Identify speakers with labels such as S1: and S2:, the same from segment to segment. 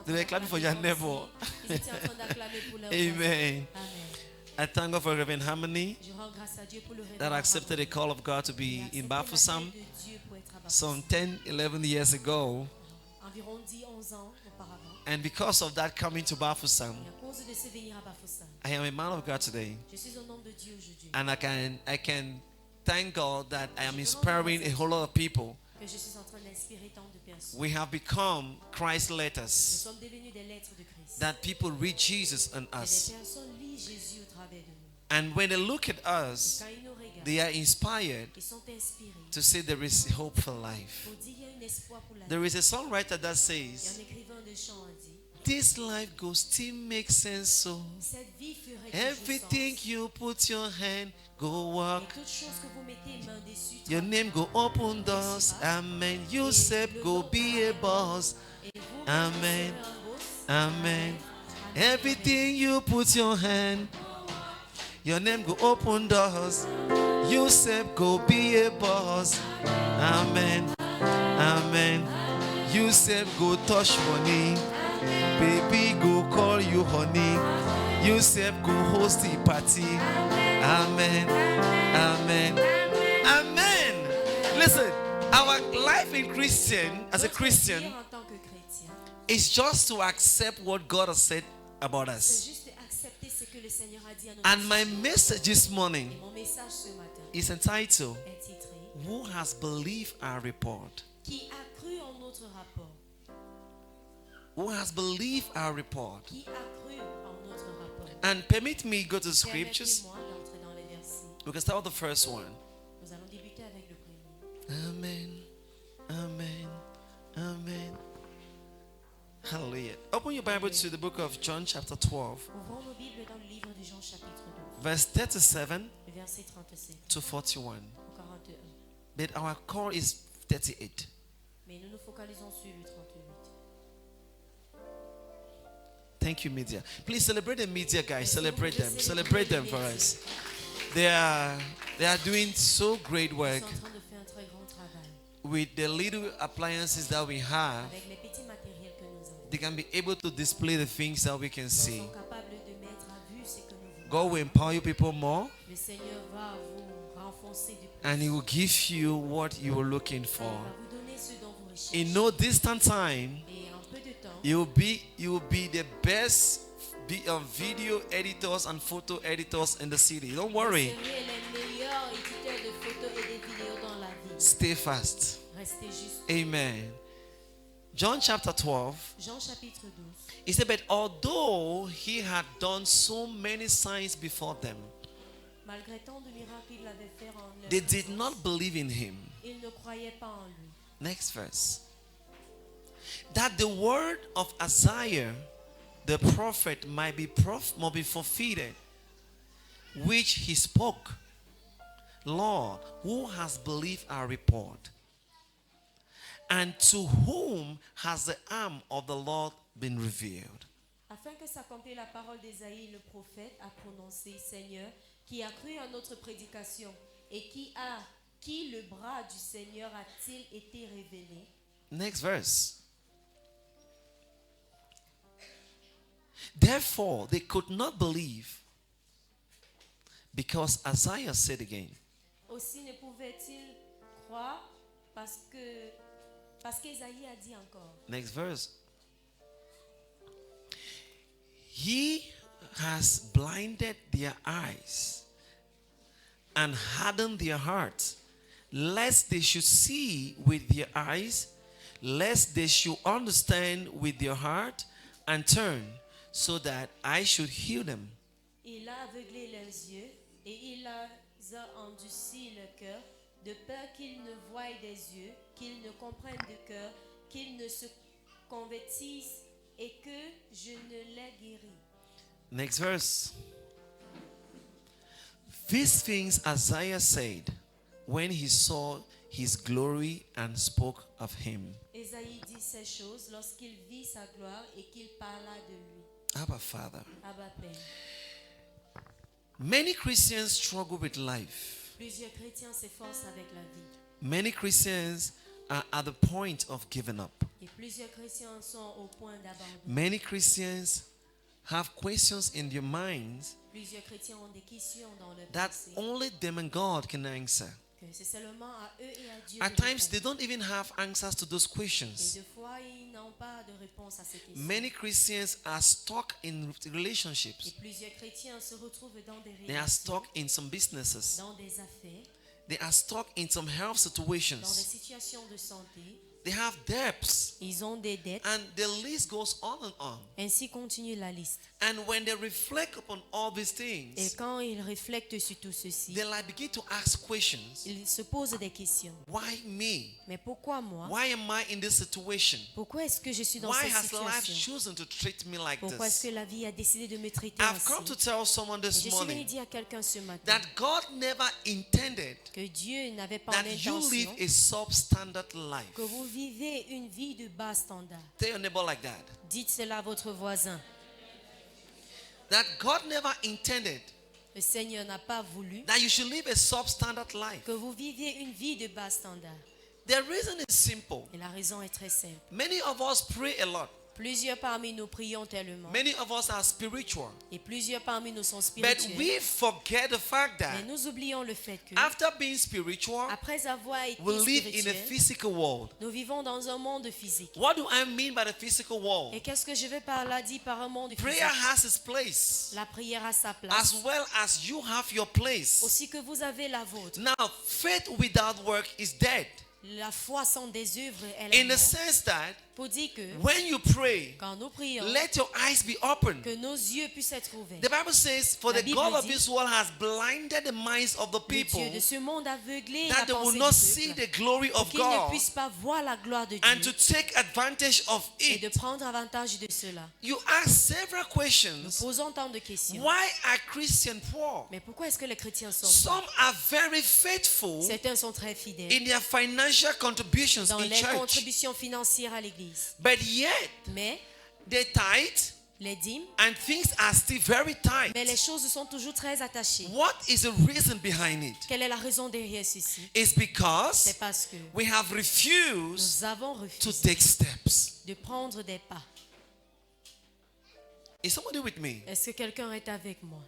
S1: They were clapping for your neighbor.
S2: Ils étaient en train d'acclamer pour leur
S1: Amen.
S2: voisin. Amen.
S1: I thank God for Reverend Harmony
S2: Je rends grâce à Dieu pour le
S1: that
S2: révérend
S1: accepted the
S2: Harmony.
S1: call of God to
S2: Il a
S1: be
S2: accepté
S1: in
S2: l'appel
S1: Bafoussam
S2: de Dieu pour être à Bafoussam.
S1: some 10, 11 years ago.
S2: Environ 10-11 ans auparavant.
S1: And because of that coming to Bafoussam,
S2: Et à cause de ce venir à Bafoussam,
S1: I am a man of God today.
S2: je suis un homme de Dieu aujourd'hui.
S1: And I can thank God that I am inspiring a whole lot of people.
S2: Que je suis en train d'inspirer tant de personnes.
S1: We have become Christ
S2: Nous
S1: letters.
S2: sommes devenus des lettres de Christ.
S1: That people read Jesus in
S2: Et des
S1: us.
S2: personnes lisent Jésus au travers de nous.
S1: And when they look at
S2: Et
S1: us,
S2: quand ils nous regardent,
S1: they are inspired
S2: ils sont inspirés
S1: to say there is hope for life.
S2: pour dire qu'il y a un espoir pour la vie.
S1: There is a songwriter that
S2: Et un
S1: says,
S2: écrivain de chant a dit,
S1: this life goes still makes sense, so
S2: cette vie ferait toujours
S1: everything
S2: sens.
S1: you put your hand, go
S2: Et
S1: work.
S2: toute chose que vous mettez main dessus,
S1: Your name go open doors. Amen. You said go be a boss.
S2: et vous
S1: Amen.
S2: serez un boss.
S1: Amen. Everything you put your hand, your name go open doors. You said go be a boss. Amen. Amen. You said go touch money. Baby go call you honey. You said go host a party. Amen. Amen. Amen. Listen, our life in Christian, as a
S2: Notre
S1: Christian,
S2: vie en tant que chrétien,
S1: is just to accept what God has said about
S2: c'est
S1: us.
S2: juste accepter ce que le Seigneur a dit à notre
S1: And my
S2: sujet.
S1: message this morning
S2: Mon message ce matin
S1: is entitled,
S2: est titré
S1: Who has believed our report?
S2: Qui a cru en notre rapport?
S1: Who has believed our report?
S2: Qui a cru en notre rapport?
S1: And permit me go to the scriptures.
S2: Permettez-moi d'entrer dans les versets.
S1: We can start with the first one.
S2: Nous allons débuter avec le premier.
S1: Amen. Amen. Amen. Hallelujah. Open your Bible to the book of John chapter 12,
S2: Ouvrons nos Bibles dans le livre de Jean chapitre 12,
S1: verse 37
S2: le verset 37
S1: to 41.
S2: au 41.
S1: But our core is 38.
S2: Mais nous nous focalisons sur le 38.
S1: Thank you, media. Please celebrate the media, guys. Celebrate them. Celebrate them for us. They are doing so great
S2: Ils
S1: work
S2: sont en train de faire un très grand travail.
S1: with the little appliances that we have.
S2: Avec les petits matériels que nous avons,
S1: They can be able to display the things that we can
S2: ils
S1: see.
S2: sont capables de mettre à vue ce que nous voulons.
S1: God will empower you people more,
S2: Le Seigneur va vous renforcer de plus.
S1: and He will give you what you were looking
S2: Il
S1: for.
S2: va vous donner ce dont vous recherchez.
S1: In no distant time,
S2: Et en peu de temps,
S1: you will be the best video editors and photo editors in the city. Don't
S2: vous
S1: worry.
S2: serez les meilleurs éditeurs de photos et de vidéos dans la vie.
S1: Stay fast.
S2: Restez juste.
S1: Amen. John chapter 12.
S2: Jean chapitre 12.
S1: He said, but although he had done so many signs before them,
S2: Malgré tant de miracles qu'il avait fait en leur
S1: they did
S2: présence,
S1: not believe in him.
S2: ils ne croyaient pas en lui.
S1: Next verse. That the word of Isaiah, the prophet, might be fulfilled, which he spoke. Lord, who has believed our report? And to whom has the arm of the Lord been revealed?
S2: Afin que s'accomplisse la parole d'Ésaïe, le prophète a prononcé, Seigneur, qui a cru à notre prédication et qui le bras du Seigneur a-t-il été révélé?
S1: Next verse. Therefore, they could not believe, because Isaiah said again,
S2: Aussi ne pouvait-il croire parce qu'Ésaïe a dit encore.
S1: next verse. He has blinded their eyes and hardened their hearts, lest they should see with their eyes, lest they should understand with their heart and turn, so that I should heal them.
S2: Il a aveuglé leurs yeux et il a endurci le cœur, de peur qu'ils ne voient des yeux, qu'ils ne comprennent de cœur, qu'ils ne se convertissent et que je ne les guéris.
S1: Next verse. These things Isaiah said when he saw his glory and spoke of him.
S2: Ésaïe dit ces choses lorsqu'il vit sa gloire et qu'il parla de lui.
S1: Abba, Father.
S2: Abba Père.
S1: Many Christians struggle with life.
S2: Plusieurs chrétiens s'efforcent avec la vie.
S1: Many Christians are at the point of giving up.
S2: Et plusieurs chrétiens sont au point d'abandon.
S1: Many Christians have questions in their minds
S2: Plusieurs chrétiens ont des questions dans leur
S1: that
S2: pensée
S1: only them and God can answer.
S2: que c'est seulement à eux et à Dieu
S1: At
S2: de
S1: times,
S2: répondre.
S1: they don't even have answers to those
S2: Et
S1: questions.
S2: deux fois, ils n'ont pas de réponse à ces questions.
S1: Many Christians are stuck in
S2: Et
S1: relationships.
S2: plusieurs chrétiens se retrouvent dans des
S1: They are
S2: relations,
S1: stuck in some businesses.
S2: dans des affaires,
S1: They are stuck in some health
S2: dans des
S1: situations.
S2: situations de santé.
S1: They have debts.
S2: Ils ont des dettes.
S1: And the list goes on and on.
S2: Ainsi continue la liste.
S1: And when they reflect upon all these
S2: Et
S1: things,
S2: quand ils réflectent sur tout ceci,
S1: they like begin to ask questions.
S2: ils se posent des questions.
S1: Why me?
S2: Mais pourquoi moi?
S1: Why am I in this situation?
S2: Pourquoi est-ce que je suis dans
S1: Why
S2: cette
S1: has life
S2: situation?
S1: chosen to treat me like
S2: Pourquoi est-ce que
S1: this?
S2: la vie a décidé de me traiter
S1: I've
S2: ainsi?
S1: come to tell someone
S2: Et
S1: this
S2: je suis venu
S1: morning
S2: dire à quelqu'un ce matin
S1: that God never intended
S2: que Dieu n'avait pas
S1: that you live
S2: l'intention
S1: a substandard life.
S2: que vous vivez une vie de bas standard.
S1: Tell your neighbor like that.
S2: Dites cela à votre voisin.
S1: That God never intended
S2: Le Seigneur n'a pas voulu
S1: that you should live a substandard life.
S2: que vous viviez une vie de bas standard.
S1: The reason is simple.
S2: Et la raison est très simple.
S1: Many of us pray a lot.
S2: Plusieurs parmi nous prions tellement.
S1: Many of us are spiritual.
S2: Et plusieurs parmi nous sont
S1: But
S2: spirituels.
S1: we forget the fact
S2: Mais
S1: that
S2: nous oublions le fait que,
S1: after being spiritual,
S2: après avoir été
S1: we live in a
S2: spirituels,
S1: physical world.
S2: nous vivons dans un monde physique.
S1: What do I mean by the physical world?
S2: Et qu'est-ce que je vais par là dire par un monde physique?
S1: Prayer has its place,
S2: La prière a sa
S1: as
S2: place.
S1: well as you have your place.
S2: Aussi que vous avez la vôtre.
S1: Now, faith without work is dead.
S2: La foi sans des œuvres, elle est
S1: In the
S2: morte.
S1: sense that
S2: Pour dire que
S1: when you pray,
S2: quand nous prions,
S1: let your eyes be open.
S2: que nos yeux puissent être ouverts.
S1: The Bible says, for
S2: La
S1: the
S2: Bible
S1: God of
S2: dit,
S1: this world has blinded the minds of the
S2: Le
S1: people
S2: Dieu de ce monde aveuglé
S1: that
S2: la
S1: they will
S2: pensée
S1: not
S2: du
S1: see
S2: peuple,
S1: the glory
S2: pour
S1: of
S2: qu'ils ne
S1: God
S2: puissent pas voir la gloire de
S1: and to
S2: Dieu
S1: take advantage of
S2: et de
S1: it.
S2: prendre avantage de cela.
S1: You ask several
S2: Nous
S1: questions.
S2: posons tant de questions.
S1: Why are Christians poor?
S2: Mais pourquoi est-ce que les chrétiens sont
S1: Some
S2: pauvres?
S1: are very faithful
S2: Certains sont très fidèles
S1: in their financial contributions
S2: dans
S1: in
S2: les
S1: church,
S2: contributions financières à l'église.
S1: but yet
S2: Mais
S1: they tithe
S2: les dîmes,
S1: and things are still very tight.
S2: mais les choses sont toujours très attachées.
S1: What is the reason behind it?
S2: Quelle est la raison derrière ceci?
S1: It's because
S2: C'est parce que
S1: we have refused
S2: nous avons
S1: to
S2: refusé
S1: take steps.
S2: de prendre des pas.
S1: Is somebody with me?
S2: Est-ce que quelqu'un est avec moi?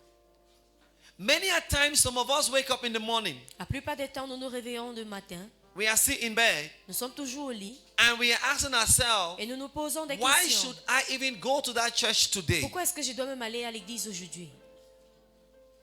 S1: Many a times, some of us wake up in the morning.
S2: La plupart des temps, nous nous réveillons le matin.
S1: We are still in bed
S2: Nous sommes toujours au lit
S1: and we are asking ourselves,
S2: et nous nous posons des
S1: why
S2: questions.
S1: should I even go to that church today?
S2: Pourquoi est-ce que je dois même aller à l'église aujourd'hui?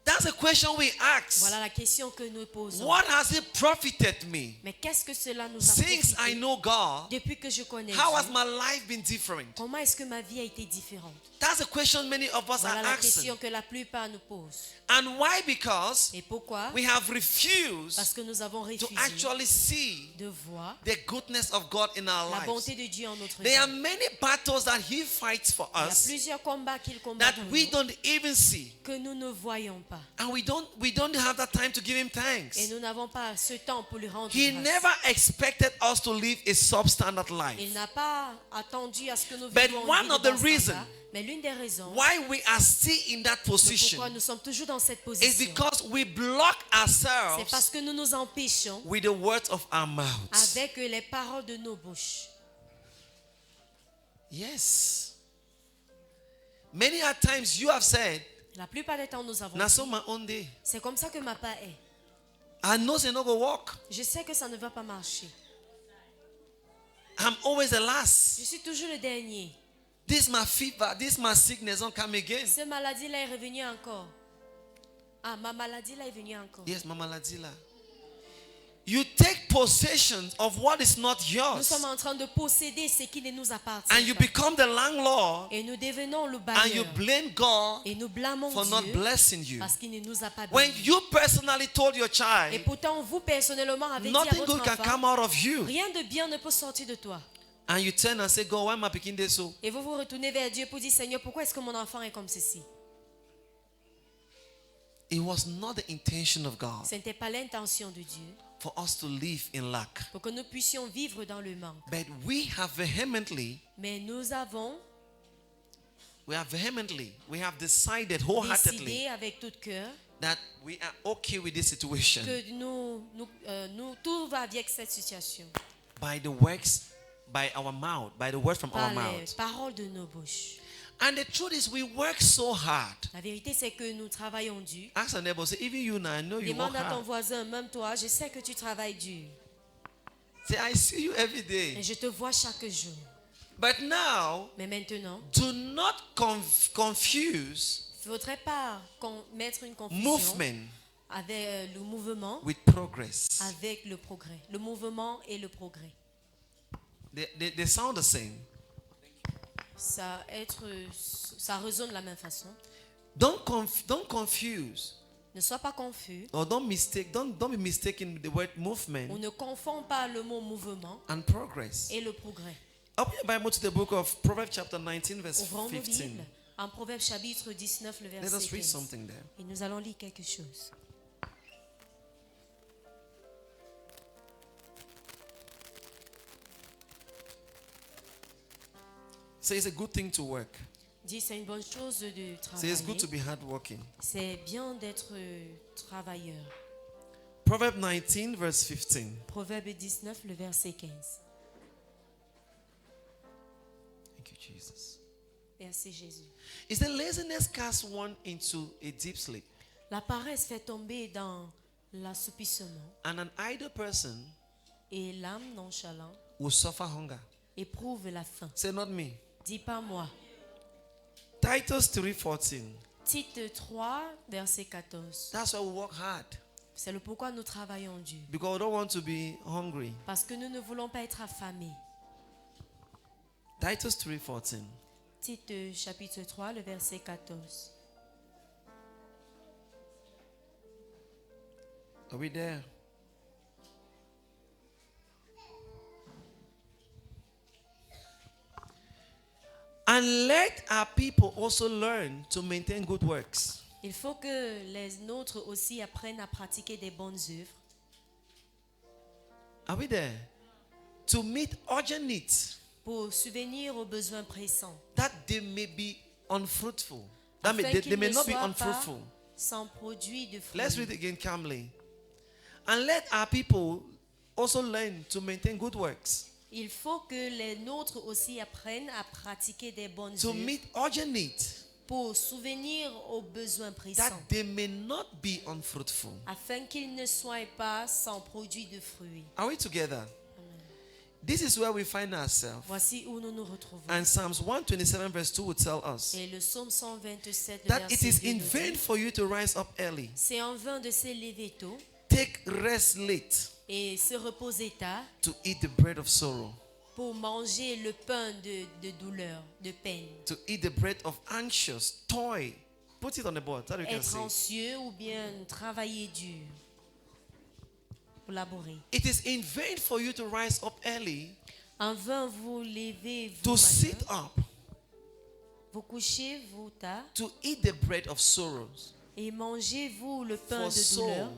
S1: That's a question we ask.
S2: Voilà la question que nous posons.
S1: What has it profited me
S2: Mais qu'est-ce que cela nous a
S1: since I
S2: profité
S1: know God?
S2: depuis que je connais
S1: How has
S2: Dieu?
S1: my life been different?
S2: Comment est-ce que ma vie a été différente?
S1: That's a question many of us
S2: Voilà
S1: are
S2: la
S1: asking.
S2: question que la plupart nous posent.
S1: And why? Because
S2: Et pourquoi?
S1: we have refused
S2: Parce que nous avons
S1: to
S2: refusé
S1: actually see
S2: de voir
S1: the goodness of God in our
S2: la
S1: lives.
S2: bonté de Dieu en notre vie.
S1: There are many battles that He fights for
S2: Il y a
S1: us
S2: plusieurs combats qu'il combat
S1: that
S2: pour
S1: we
S2: nous,
S1: don't even see.
S2: que nous ne voyons pas.
S1: And we don't have that time to give Him
S2: Et
S1: thanks.
S2: nous n'avons pas ce temps pour lui rendre
S1: He
S2: grâce.
S1: never expected us to live a substandard
S2: Il
S1: life.
S2: n'a pas attendu à ce que nous
S1: But
S2: vivions
S1: one
S2: une vie
S1: of
S2: de
S1: the
S2: bas
S1: reasons
S2: standard. Mais l'une des raisons
S1: Why we are still in that
S2: de
S1: position
S2: pourquoi nous sommes toujours dans cette
S1: is
S2: position,
S1: because we block
S2: c'est
S1: ourselves
S2: parce que nous nous empêchons
S1: with the words of our mouths.
S2: avec les paroles de nos bouches.
S1: Yes. Many a times you have said,
S2: La plupart des temps, nous avons
S1: "Na
S2: dit,
S1: so my own day.
S2: c'est comme ça que ma part est.
S1: I know it's not gonna work.
S2: Je sais que ça ne va pas marcher.
S1: I'm always the last.
S2: Je suis toujours le dernier.
S1: This my fever, this my sickness don't come again."
S2: Cette maladie-là est revenue encore. Ah, ma maladie-là est venue encore.
S1: Yes, Mama Ladila. You take possession of what is not
S2: Nous
S1: yours,
S2: sommes en train de posséder ce qui ne nous appartient
S1: and you
S2: pas.
S1: become the landlord,
S2: Et nous devenons le
S1: and you
S2: bailleur.
S1: blame God
S2: Et nous blâmons
S1: for not
S2: Dieu
S1: blessing you.
S2: parce qu'il ne nous a pas
S1: When
S2: bénis.
S1: you personally told your
S2: Et
S1: child,
S2: pourtant, vous personnellement avez dit à
S1: nothing
S2: votre
S1: good can
S2: enfant,
S1: come out of you,
S2: rien de bien ne peut sortir de toi.
S1: and you turn and say, "God, why am I picking this so?"
S2: Et vous vous retournez vers Dieu pour dire, Seigneur, pourquoi est-ce que mon enfant est comme ceci?
S1: It was not the intention of God
S2: Ce n'était pas l'intention de Dieu
S1: for us to live in lack.
S2: pour que nous puissions vivre dans le manque.
S1: But we have
S2: Mais nous avons
S1: decided wholeheartedly
S2: décidé avec tout cœur
S1: that we are okay with this situation
S2: que tout va avec cette situation.
S1: by the works by our mouth, by the word from our
S2: par les
S1: mouth.
S2: paroles de nos bouches.
S1: And the truth is, we work so hard.
S2: La vérité, c'est que nous travaillons dur.
S1: Ask your neighbor, say, even you now, I know you work
S2: Demande à ton
S1: hard.
S2: voisin, même toi, je sais que tu travailles dur.
S1: Say, I see you every
S2: Et
S1: day.
S2: je te vois chaque jour.
S1: But now,
S2: Mais maintenant,
S1: do not confuse
S2: il ne faudrait pas mettre une confusion
S1: movement
S2: avec le mouvement,
S1: with progress.
S2: avec le progrès. Le mouvement et le progrès.
S1: They sound the same.
S2: Ça résonne de la même façon.
S1: Don't confuse
S2: Ne sois pas confus.
S1: or don't be mistaken the word movement
S2: On ne confond pas le mot mouvement
S1: and progress.
S2: et le progrès.
S1: Open your Bible to the book of Proverbs chapter 19 verse
S2: Ouvrons nos
S1: 15.
S2: Bibles en Proverbe chapitre 19, le
S1: Let
S2: verset
S1: us read
S2: 15.
S1: something there.
S2: Et nous allons lire quelque chose.
S1: Say it's a good thing to work.
S2: Dis, c'est une bonne chose de
S1: Say it's good
S2: travailler.
S1: to be hardworking.
S2: C'est bien d'être travailleur.
S1: Proverbs 19 verse 15.
S2: Proverbe 19, le verset 15.
S1: Thank you, Jesus.
S2: Merci Jésus.
S1: Is the laziness cast one into a deep sleep,
S2: La paresse fait tomber dans l'assoupissement
S1: and an idle person
S2: et l'âme nonchalante
S1: will suffer hunger?
S2: éprouve la faim.
S1: Say not me.
S2: Dis pas moi.
S1: Titus 3:14.
S2: Tite 3, verset 14.
S1: That's why we work hard,
S2: C'est le pourquoi nous travaillons dur.
S1: because we don't want to be hungry.
S2: Parce que nous ne voulons pas être affamés.
S1: Titus 3:14.
S2: Tite chapitre 3, le verset 14.
S1: Are we there? And let our people also learn to maintain good works.
S2: Il faut que les nôtres aussi apprennent à pratiquer des bonnes œuvres.
S1: Are we there? To meet urgent needs,
S2: Pour subvenir aux besoins pressants.
S1: that they may be unfruitful. That
S2: Afin
S1: they
S2: qu'ils
S1: may
S2: ne
S1: not be
S2: soient pas
S1: unfruitful.
S2: sans produit de fruits.
S1: Let's read it again calmly. And let our people also learn to maintain good works.
S2: Il faut que les nôtres aussi apprennent à pratiquer des bonnes
S1: To
S2: œuvres
S1: meet urgent needs,
S2: pour subvenir aux besoins
S1: that
S2: pressants,
S1: they may not be unfruitful.
S2: afin qu'ils ne soient pas sans produit de fruits.
S1: Are we together? This is where we find ourselves.
S2: Voici où nous nous retrouvons.
S1: And Psalms 127 verse 2 would tell us
S2: Et le psaume 127, le
S1: that it
S2: verset
S1: is
S2: 2
S1: in
S2: nous dit,
S1: vain for you to rise up early,
S2: c'est en vain de se lever tôt
S1: take rest late,
S2: et se reposer tard
S1: to eat the bread of sorrow,
S2: pour manger le pain de douleur, de peine.
S1: to eat the bread of anxious toil. Put it on the board so that you can
S2: Être
S1: see.
S2: anxieux ou bien travailler dur pour laborer.
S1: It is in vain for you to rise up early,
S2: En vain vous levez vous
S1: to
S2: matin,
S1: sit up,
S2: vous couchez vous tard
S1: to eat the bread of sorrows.
S2: et mangez vous le pain
S1: For
S2: de
S1: so
S2: douleur.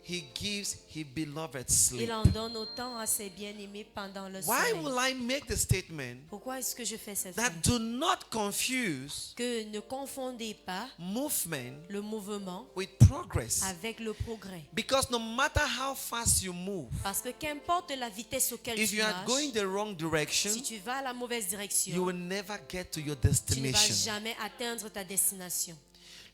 S1: he gives his beloved
S2: Il
S1: sleep.
S2: en donne autant à ses bien-aimés pendant le
S1: Why
S2: sommeil.
S1: will I make the statement
S2: Pourquoi est-ce que je fais cette
S1: that
S2: phrase?
S1: do not confuse
S2: Que ne confondez pas
S1: movement
S2: le mouvement
S1: with progress?
S2: avec le progrès.
S1: Because no matter how fast you move,
S2: Parce que qu'importe la vitesse auquel
S1: if
S2: tu
S1: you are
S2: marches,
S1: going the wrong direction,
S2: si tu vas à la mauvaise
S1: you
S2: direction,
S1: will never get to your
S2: tu ne vas
S1: destination.
S2: jamais atteindre ta destination.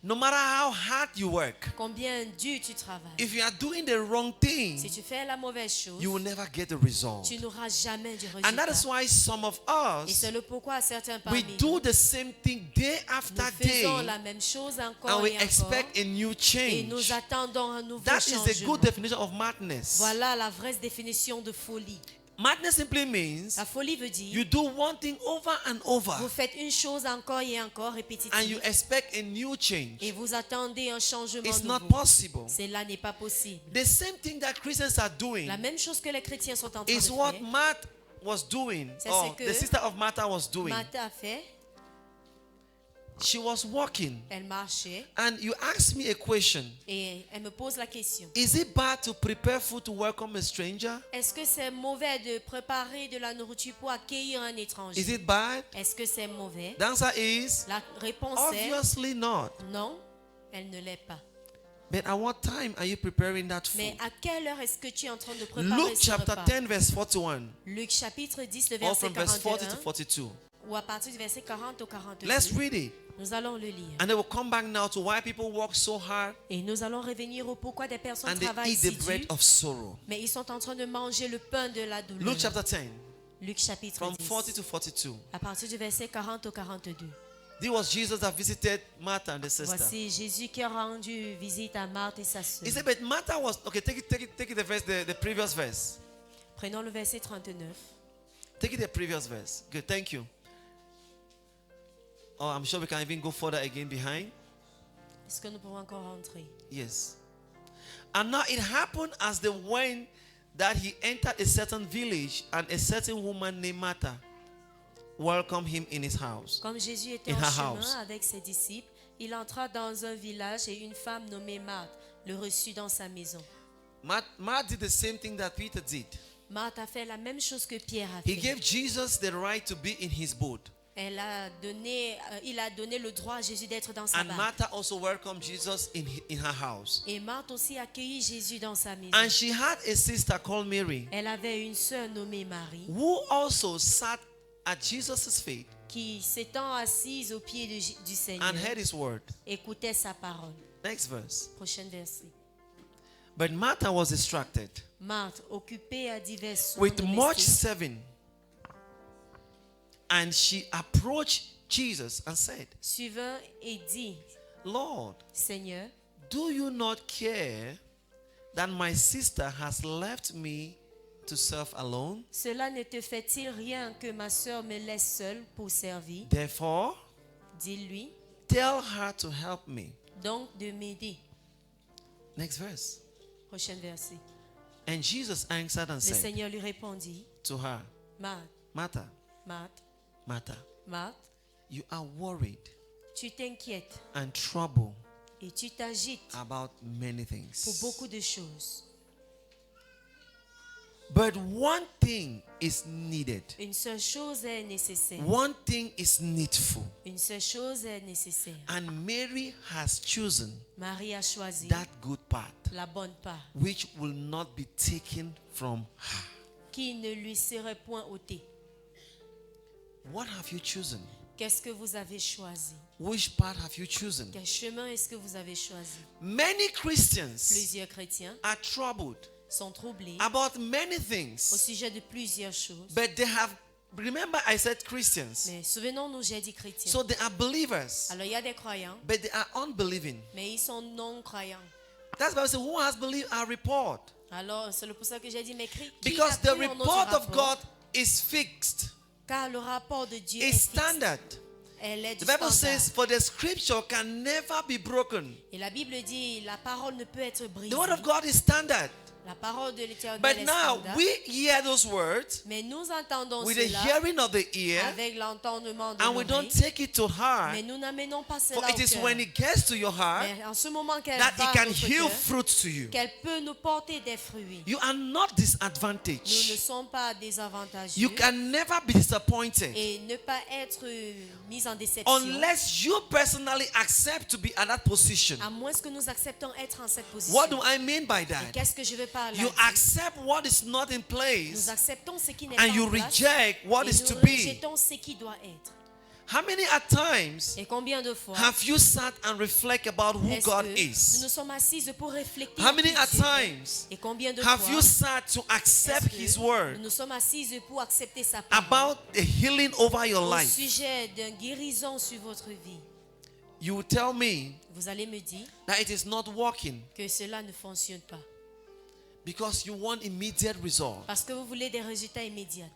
S1: No matter how hard you work,
S2: Combien dur tu travailles.
S1: if you are doing the wrong
S2: Si
S1: thing,
S2: tu fais la mauvaise chose,
S1: you will never get the result.
S2: tu n'auras jamais du
S1: And that is
S2: résultat.
S1: why some of
S2: Et
S1: us,
S2: c'est le pourquoi certains
S1: we
S2: parmi
S1: do
S2: nous,
S1: the same thing day after
S2: nous faisons
S1: day,
S2: la même chose encore
S1: and we
S2: et encore.
S1: expect a new
S2: Et
S1: change.
S2: nous attendons un nouveau
S1: That is the
S2: changement.
S1: good definition of madness.
S2: Voilà la vraie définition de folie.
S1: Madness simply means
S2: La folie veut dire,
S1: you do one thing over and over,
S2: vous faites une chose encore et encore
S1: and you
S2: répétitive
S1: expect a new change.
S2: et vous attendez un changement
S1: It's not
S2: nouveau.
S1: possible.
S2: Cela n'est pas possible.
S1: The same thing that Christians are doing
S2: La même chose que les chrétiens sont en train de
S1: is what
S2: faire.
S1: Martha was doing,
S2: C'est
S1: or
S2: ce que
S1: the sister of Martha was doing.
S2: Martha a fait,
S1: She was walking,
S2: elle marchait
S1: and you asked me a question.
S2: et elle me pose la question.
S1: Is it bad to prepare food to welcome a stranger?
S2: Est-ce que c'est mauvais de préparer de la nourriture pour accueillir un étranger?
S1: Is it bad?
S2: Est-ce que c'est mauvais?
S1: The answer is
S2: La réponse est
S1: obviously not.
S2: non, elle ne l'est pas.
S1: But at what time are you preparing that
S2: Mais
S1: food?
S2: à quelle heure est-ce que tu es en train de préparer
S1: Luke
S2: ce
S1: chapter
S2: repas?
S1: 10 verse 41.
S2: Luc chapitre 10, le
S1: Or
S2: verset
S1: from verse 40 to
S2: 41,
S1: 42.
S2: ou à partir du verset 40 au 42.
S1: Let's read it.
S2: Nous allons le lire.
S1: And they will come back now to why people work so hard
S2: Et nous allons revenir au pourquoi des personnes
S1: and they
S2: travaillent
S1: eat the
S2: si
S1: bread
S2: dur,
S1: of sorrow.
S2: mais ils sont en train de manger le pain de la douleur.
S1: Luke chapter 10
S2: Luc chapitre
S1: from
S2: 10,
S1: 40 to 42.
S2: à partir du verset 40 au 42.
S1: This was Jesus that visited Martha and the sister.
S2: Voici Jésus qui a rendu visite à Marthe et sa sœur.
S1: He said, but Martha was okay. Take it. The verse, the previous verse.
S2: Prenons le verset 39.
S1: Take it the previous verse. Good, thank you. Oh, I'm sure we can even go further again behind.
S2: Est-ce que nous pouvons encore rentrer?
S1: Yes. And now it happened as they went that he entered a certain village, and a certain woman named Martha welcomed him in his house.
S2: Comme Jésus était
S1: In
S2: en
S1: her
S2: chemin
S1: house.
S2: avec ses disciples, il entra dans un village et une femme nommée Marthe le reçut dans sa maison.
S1: Martha did the same thing that Peter did.
S2: Marthe a fait la même chose que Pierre a
S1: He
S2: fait.
S1: gave Jesus the right to be in his boat.
S2: Il a donné le droit à Jésus d'être dans sa
S1: And
S2: barque.
S1: Martha also welcomed Jesus in her house.
S2: Et Marthe aussi accueillit Jésus dans sa maison.
S1: And she had a sister called Mary,
S2: Elle avait une sœur nommée Marie
S1: who also sat at Jesus' feet
S2: qui, s'étant assise aux pieds du Seigneur,
S1: and heard his word.
S2: écoutait sa parole.
S1: Next verse.
S2: Prochain verset.
S1: But Martha was distracted
S2: Marthe, occupée à diverses soins
S1: with much
S2: domestiques,
S1: serving. And she approached Jesus and said,
S2: suivant et dit,
S1: Lord,
S2: Seigneur,
S1: do you not care that my sister has left me to serve alone?
S2: cela ne te fait-il rien que ma sœur me laisse seule pour servir?
S1: Therefore,
S2: Dis-lui
S1: tell her to help me.
S2: donc de m'aider.
S1: Next verse.
S2: Prochain verset.
S1: And Jesus answered and
S2: Le
S1: said
S2: Seigneur lui répondit,
S1: to her,
S2: Marthe,
S1: Martha,
S2: Marthe,
S1: Martha,
S2: Marthe,
S1: you are worried
S2: tu t'inquiètes
S1: and troubled
S2: et tu t'agites
S1: about many
S2: pour
S1: things.
S2: beaucoup de choses.
S1: But one thing is needed.
S2: Une seule chose est nécessaire.
S1: One thing is needful.
S2: Une seule chose est nécessaire.
S1: And Mary has chosen
S2: Marie a choisi
S1: that good part,
S2: la bonne part
S1: which will not be taken from her.
S2: qui ne lui serait point ôtée.
S1: What have you chosen?
S2: Qu'est-ce que vous avez choisi?
S1: Which part have you chosen?
S2: Quel chemin est-ce que vous avez choisi?
S1: Many Christians
S2: Plusieurs chrétiens
S1: are troubled
S2: sont troublés
S1: about many
S2: au
S1: things,
S2: sujet de plusieurs choses.
S1: but they have, remember I said Christians,
S2: Mais souvenons-nous, j'ai dit chrétiens.
S1: so they are believers,
S2: Alors il y a des croyants,
S1: but they are unbelieving.
S2: mais ils sont non-croyants.
S1: That's why I say, who has believed our report?
S2: Alors c'est pour ça que j'ai dit, mais qui
S1: Because
S2: a
S1: the
S2: cru en notre
S1: report of
S2: rapport?
S1: God is fixed,
S2: Car le rapport de Dieu est
S1: is
S2: fixe.
S1: standard.
S2: Elle est
S1: The
S2: du
S1: Bible
S2: standard.
S1: says, for the scripture can never be broken.
S2: Et la Bible dit, la parole ne peut être brisée.
S1: The word of God is standard.
S2: La parole de l'Éternel
S1: But
S2: est
S1: now
S2: standard.
S1: we hear those words
S2: Mais nous entendons
S1: with the
S2: cela
S1: hearing of the ear,
S2: avec l'entendement de
S1: and we don't
S2: l'oreille.
S1: take it to heart.
S2: Mais nous n'amenons pas
S1: For
S2: cela
S1: it
S2: au
S1: is
S2: cœur.
S1: when it gets to your heart
S2: Mais en ce moment qu'elle
S1: that
S2: va
S1: it
S2: à
S1: can
S2: notre
S1: yield
S2: cœur,
S1: fruits to you.
S2: qu'elle peut nous porter des fruits.
S1: You are not
S2: Nous ne
S1: disadvantaged.
S2: sommes pas désavantageux
S1: You can never be disappointed
S2: et ne pas être mis en déception.
S1: unless you personally accept to be at that position.
S2: À moins que nous acceptons être en cette position.
S1: What do I mean by
S2: Et
S1: that?
S2: qu'est-ce que je veux par là
S1: You
S2: dire?
S1: accept what is not in
S2: Nous
S1: place
S2: acceptons ce qui n'est
S1: and
S2: pas
S1: you
S2: en place
S1: reject what
S2: et
S1: is
S2: nous
S1: to be.
S2: rejetons ce qui doit être.
S1: How many at times
S2: Et combien de fois
S1: have you sat and reflect about who
S2: est-ce
S1: God
S2: que
S1: is?
S2: nous nous sommes assises pour réfléchir
S1: How many
S2: qui
S1: at
S2: Dieu est?
S1: times
S2: Et combien de
S1: have
S2: fois
S1: you sat to accept
S2: est-ce que
S1: His word
S2: nous nous sommes assises pour accepter sa parole
S1: about the healing over your
S2: au
S1: life?
S2: sujet d'une guérison sur votre vie?
S1: You will tell me
S2: Vous allez me dire
S1: that it is not working
S2: que cela ne fonctionne pas
S1: because you want immediate result.
S2: parce que vous voulez des résultats immédiats.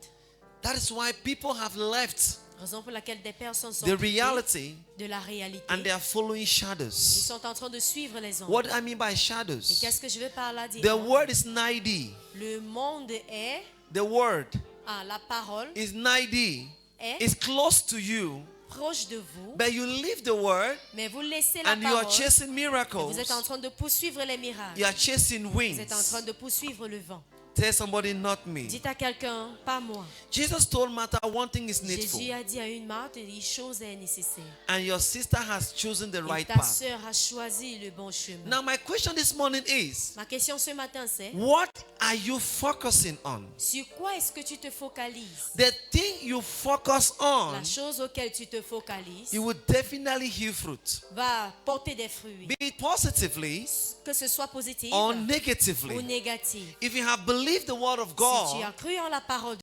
S1: That is why people have left
S2: Raison pour laquelle des personnes sont
S1: the
S2: coupées
S1: reality
S2: de la réalité.
S1: and they are following
S2: Ils
S1: shadows.
S2: sont en train de suivre les ombres.
S1: What I mean by
S2: Et
S1: shadows?
S2: qu'est-ce que je veux par là dire?
S1: The word is 90.
S2: Le monde est,
S1: The word
S2: la parole
S1: is 90.
S2: est
S1: It's close to you,
S2: proche de vous,
S1: but you leave the word
S2: mais vous laissez la
S1: and you are
S2: parole.
S1: chasing
S2: Vous
S1: miracles.
S2: êtes en train de poursuivre les miracles.
S1: You are chasing
S2: Vous êtes en
S1: winds.
S2: train de poursuivre le vent.
S1: Tell somebody, not me.
S2: Dites à quelqu'un, pas moi.
S1: Jesus told Martha, one thing is needful.
S2: Jésus a dit à une Marthe, une chose est nécessaire.
S1: And your sister has chosen the
S2: Et
S1: right
S2: ta
S1: path.
S2: sœur a choisi le bon chemin.
S1: Now, my question this morning is,
S2: Ma question ce matin, c'est
S1: what are you focusing on?
S2: sur quoi est-ce que tu te focalises?
S1: The thing you focus on,
S2: La chose auquel tu te focalises
S1: it will definitely yield fruit.
S2: va porter des fruits,
S1: Be it positively
S2: que ce soit positif
S1: or
S2: ou
S1: negatively.
S2: négatif.
S1: If you have believed the word of
S2: Si tu as
S1: God,
S2: cru en la parole